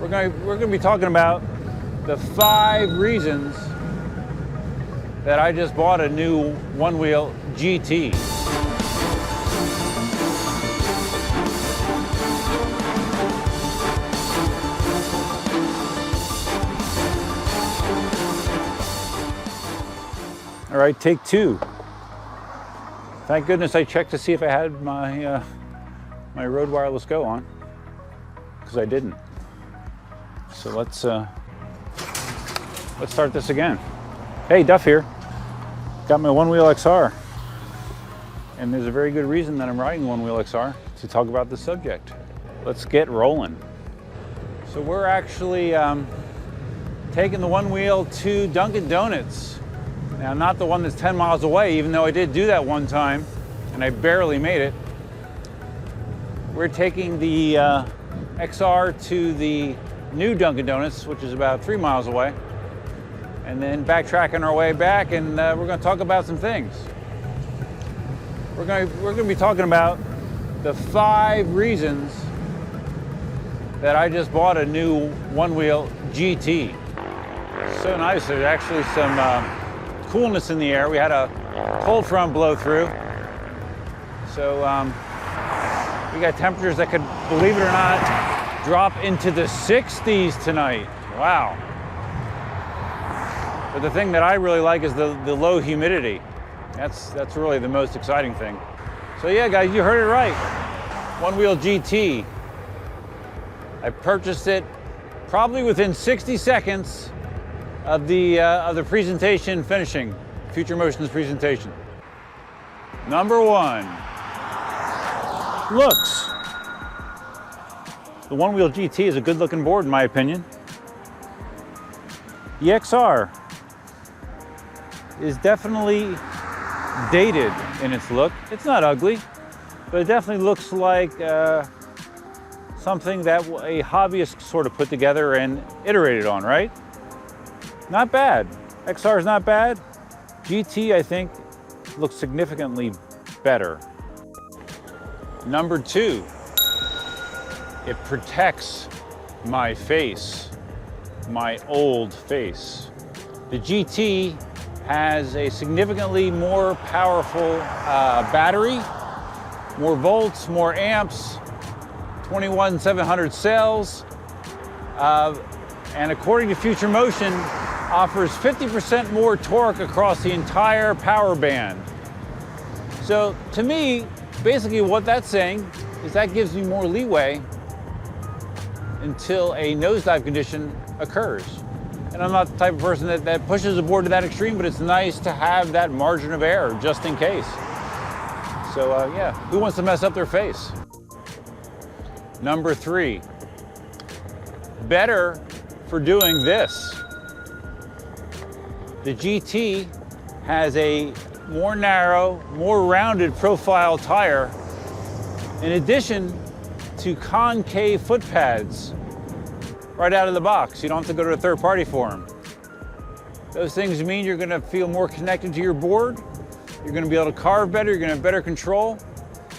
We're going to be talking about the 5 reasons that I just bought a new one-wheel GT. All right, take 2. Thank goodness I checked to see if I had my my Rode Wireless Go on, because I didn't. So let's start this again. Hey, Duff here. Got my one-wheel XR, and there's a very good reason that I'm riding one-wheel XR to talk about the subject. Let's get rolling. So we're actually taking the one-wheel to Dunkin' Donuts. Now, not the one that's 10 miles away, even though I did do that one time, and I barely made it. We're taking the XR to the new Dunkin' Donuts, which is about 3 miles away, and then backtracking our way back, and we're going to talk about some things. We're going to be talking about the 5 reasons that I just bought a new one-wheel GT. So nice. There's actually some coolness in the air. We had a cold front blow through, so we got temperatures that could, believe it or not, drop into the 60s tonight. Wow. But the thing that I really like is the low humidity. That's really the most exciting thing. So yeah, guys, you heard it right. One-wheel GT. I purchased it probably within 60 seconds of the presentation finishing, Future Motion's presentation. Number 1, looks. The one-wheel GT is a good-looking board, in my opinion. The XR is definitely dated in its look. It's not ugly, but it definitely looks like something that a hobbyist sort of put together and iterated on, right? Not bad. XR is not bad. GT, I think, looks significantly better. Number 2, it protects my face, my old face. The GT has a significantly more powerful battery, more volts, more amps, 21,700 cells, and according to Future Motion, offers 50% more torque across the entire power band. So to me, basically what that's saying is that gives me more leeway until a nosedive condition occurs. And I'm not the type of person that pushes the board to that extreme, but it's nice to have that margin of error just in case. So yeah, who wants to mess up their face? Number 3, better for doing this. The GT has a more narrow, more rounded profile tire, in addition to concave foot pads right out of the box. You don't have to go to a third party for them. Those things mean you're going to feel more connected to your board, you're going to be able to carve better, you're going to have better control,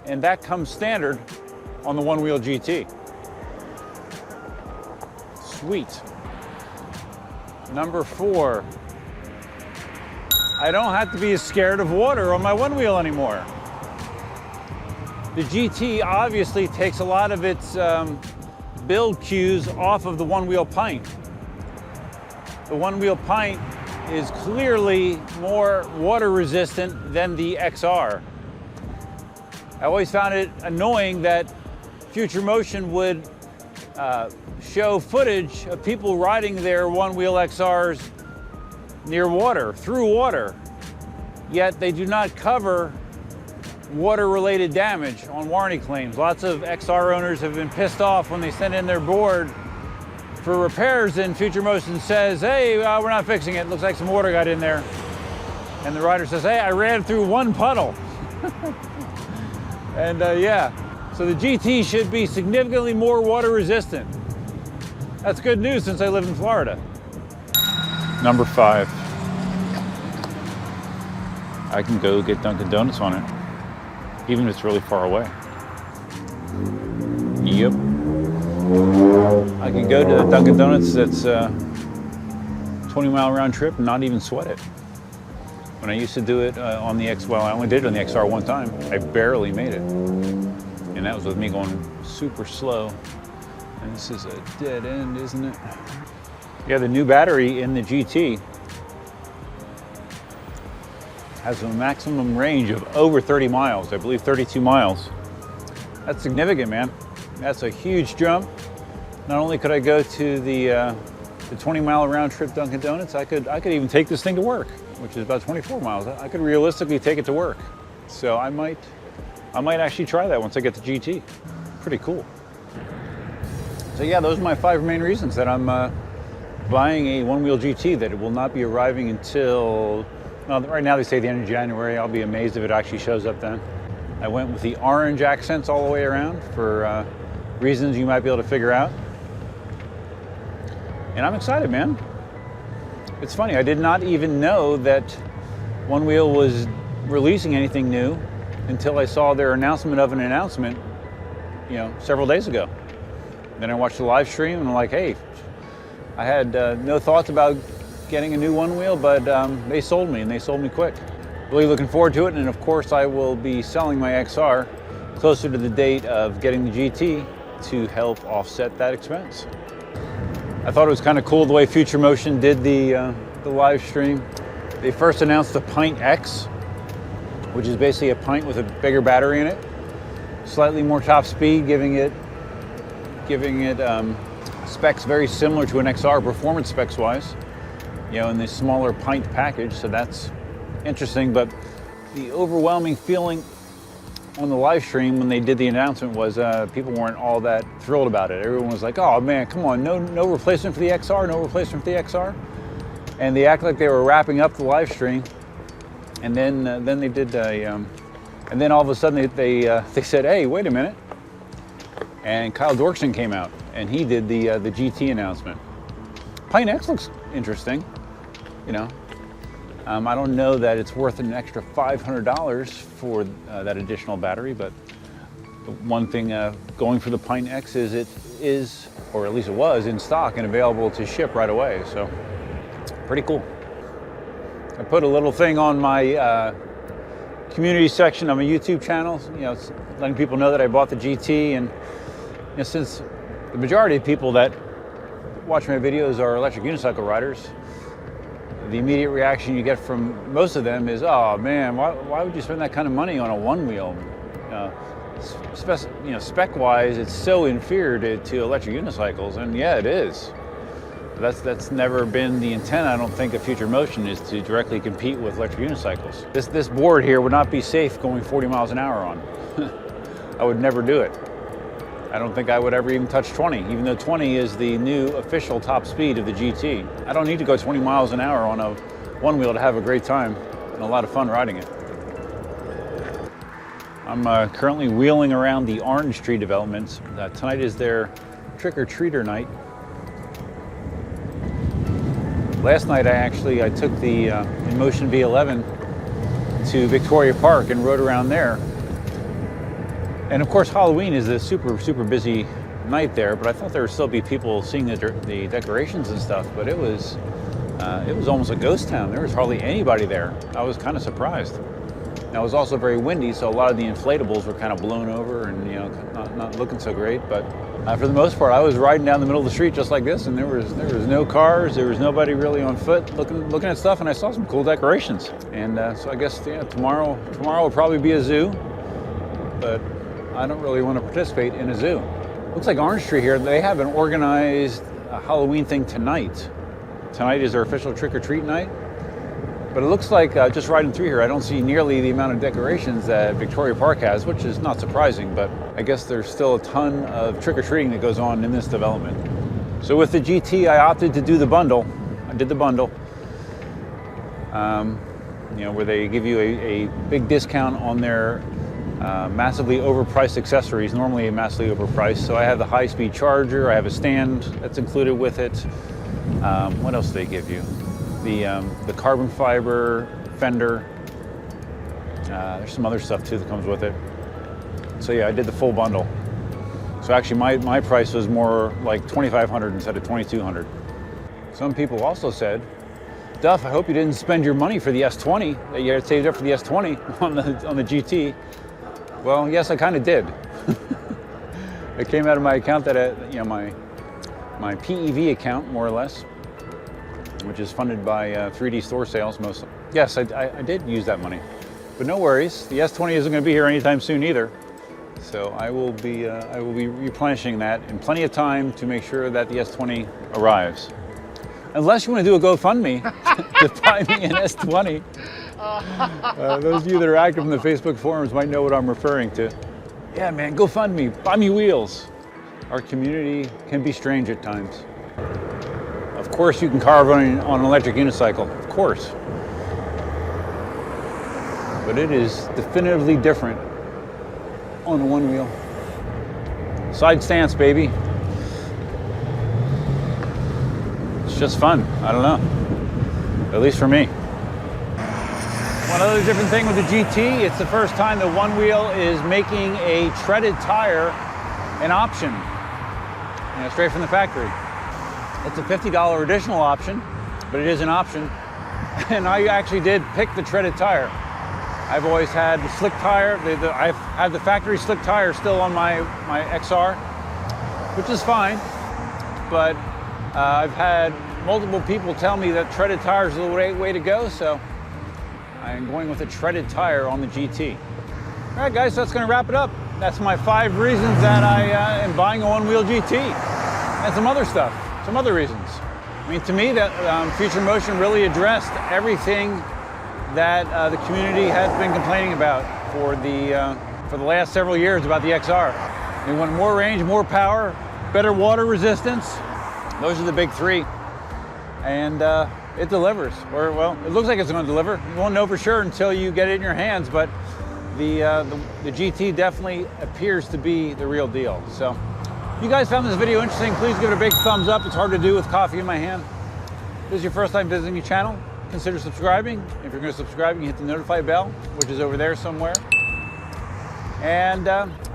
and that comes standard on the one-wheel GT. Sweet. Number 4, I don't have to be as scared of water on my one-wheel anymore. The GT obviously takes a lot of its build cues off of the one-wheel pint. The one-wheel pint is clearly more water resistant than the XR. I always found it annoying that Future Motion would show footage of people riding their one-wheel XRs near water, through water, yet they do not cover water-related damage on warranty claims. Lots of XR owners have been pissed off when they send in their board for repairs and Future Motion says, hey, we're not fixing it. Looks like some water got in there. And the rider says, hey, I ran through one puddle. And yeah, so the GT should be significantly more water resistant. That's good news since I live in Florida. Number 5. I can go get Dunkin' Donuts on it, even if it's really far away. Yep. I could go to Dunkin' Donuts that's 20-mile round trip and not even sweat it. When I used to do it on the X, well, I only did it on the XR one time. I barely made it. And that was with me going super slow. And this is a dead end, isn't it? Yeah, the new battery in the GT has a maximum range of over 30 miles, I believe 32 miles. That's significant, man. That's a huge jump. Not only could I go to the 20-mile round trip Dunkin' Donuts, I could even take this thing to work, which is about 24 miles. I could realistically take it to work. So I might actually try that once I get the GT. Pretty cool. So yeah, those are my 5 main reasons that I'm buying a one-wheel GT, that it will not be arriving until, well, right now they say the end of January. I'll be amazed if it actually shows up then. I went with the orange accents all the way around for reasons you might be able to figure out. And I'm excited, man. It's funny, I did not even know that One Wheel was releasing anything new until I saw their announcement of an announcement, you know, several days ago. Then I watched the live stream and I'm like, hey, I had no thoughts about getting a new One Wheel, but they sold me, and they sold me quick. Really looking forward to it, and of course I will be selling my XR closer to the date of getting the GT to help offset that expense. I thought it was kind of cool the way Future Motion did the live stream. They first announced the Pint X, which is basically a pint with a bigger battery in it, slightly more top speed, giving it specs very similar to an XR, performance specs wise, you know, in this smaller pint package. So that's interesting. But the overwhelming feeling on the live stream when they did the announcement was people weren't all that thrilled about it. Everyone was like, oh man, come on, no replacement for the XR, no replacement for the XR. And they act like they were wrapping up the live stream. And then they did and then all of a sudden they said, hey, wait a minute. And Kyle Dorkson came out and he did the GT announcement. Pint X looks interesting, you know. I don't know that it's worth an extra $500 for that additional battery, but the one thing going for the Pint X is it is, or at least it was, in stock and available to ship right away. So pretty cool. I put a little thing on my community section on my YouTube channel, you know, letting people know that I bought the GT. And you know, since the majority of people that watch my videos are electric unicycle riders, the immediate reaction you get from most of them is, oh man, why would you spend that kind of money on a one wheel? Spec-wise, it's so inferior to electric unicycles, and yeah, it is. That's never been the intent, I don't think, of Future Motion, is to directly compete with electric unicycles. This board here would not be safe going 40 miles an hour on. I would never do it. I don't think I would ever even touch 20, even though 20 is the new official top speed of the GT. I don't need to go 20 miles an hour on a one wheel to have a great time and a lot of fun riding it. I'm currently wheeling around the Orange Tree developments. Tonight is their trick-or-treater night. Last night I took the Inmotion V11 to Victoria Park and rode around there. And of course, Halloween is a super, super busy night there, but I thought there would still be people seeing the decorations and stuff, but it was almost a ghost town. There was hardly anybody there. I was kind of surprised. Now, it was also very windy, so a lot of the inflatables were kind of blown over and, you know, not looking so great, but for the most part, I was riding down the middle of the street just like this, and there was no cars, there was nobody really on foot looking at stuff, and I saw some cool decorations. And so I guess, yeah, tomorrow will probably be a zoo, but I don't really want to participate in a zoo. Looks like Orange Tree here, they have an organized Halloween thing tonight. Tonight is their official trick-or-treat night. But it looks like just riding through here, I don't see nearly the amount of decorations that Victoria Park has, which is not surprising, but I guess there's still a ton of trick-or-treating that goes on in this development. So with the GT, I opted to do the bundle. I did the bundle, you know, where they give you a big discount on their massively overpriced accessories, normally massively overpriced. So I have the high-speed charger, I have a stand that's included with it. What else do they give you? The carbon fiber fender. There's some other stuff too that comes with it. So yeah, I did the full bundle. So actually my price was more like $2,500 instead of $2,200. Some people also said, Duff, I hope you didn't spend your money for the S20, that you had saved up for the S20 on the GT. Well, yes, I kind of did. It came out of my account that, you know, my PEV account, more or less, which is funded by 3D store sales mostly. Yes, I did use that money, but no worries. The S20 isn't going to be here anytime soon either. So I will be replenishing that in plenty of time to make sure that the S20 arrives. Unless you want to do a GoFundMe to buy me an S20. Those of you that are active in the Facebook forums might know what I'm referring to. Yeah, man, GoFundMe, buy me wheels. Our community can be strange at times. Of course you can carve on an electric unicycle, of course. But it is definitively different on a one wheel. Side stance, baby. It's just fun, I don't know. At least for me. One other different thing with the GT, it's the first time that one wheel is making a treaded tire an option. You know, straight from the factory. It's a $50 additional option, but it is an option. And I actually did pick the treaded tire. I've always had the slick tire. I've had the factory slick tire still on my XR, which is fine. But I've had multiple people tell me that treaded tire is the way to go, so I'm going with a treaded tire on the GT. All right, guys, so that's going to wrap it up. That's my 5 reasons that I am buying a one-wheel GT, and some other stuff, some other reasons. I mean, to me, that Future Motion really addressed everything that the community has been complaining about for the last several years about the XR. They want more range, more power, better water resistance. Those are the big 3, and it delivers. Or, well, it looks like it's going to deliver. You won't know for sure until you get it in your hands, but the GT definitely appears to be the real deal. So, if you guys found this video interesting, please give it a big thumbs up. It's hard to do with coffee in my hand. If this is your first time visiting the channel, consider subscribing. If you're going to subscribe, you can hit the notify bell, which is over there somewhere. And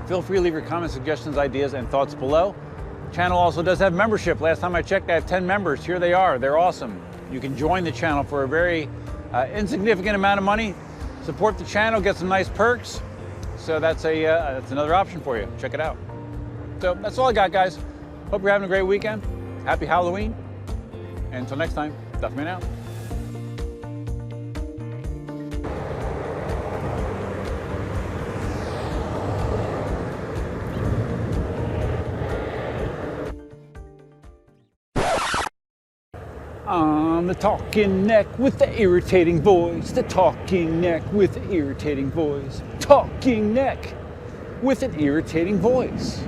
feel free to leave your comments, suggestions, ideas, and thoughts below. The channel also does have membership. Last time I checked, I have 10 members. Here they are. They're awesome. You can join the channel for a very insignificant amount of money. Support the channel, get some nice perks. So that's another option for you. Check it out. So that's all I got, guys. Hope you're having a great weekend. Happy Halloween. And until next time, Duffman out. I'm the talking neck with the irritating voice. The talking neck with the irritating voice. Talking neck with an irritating voice.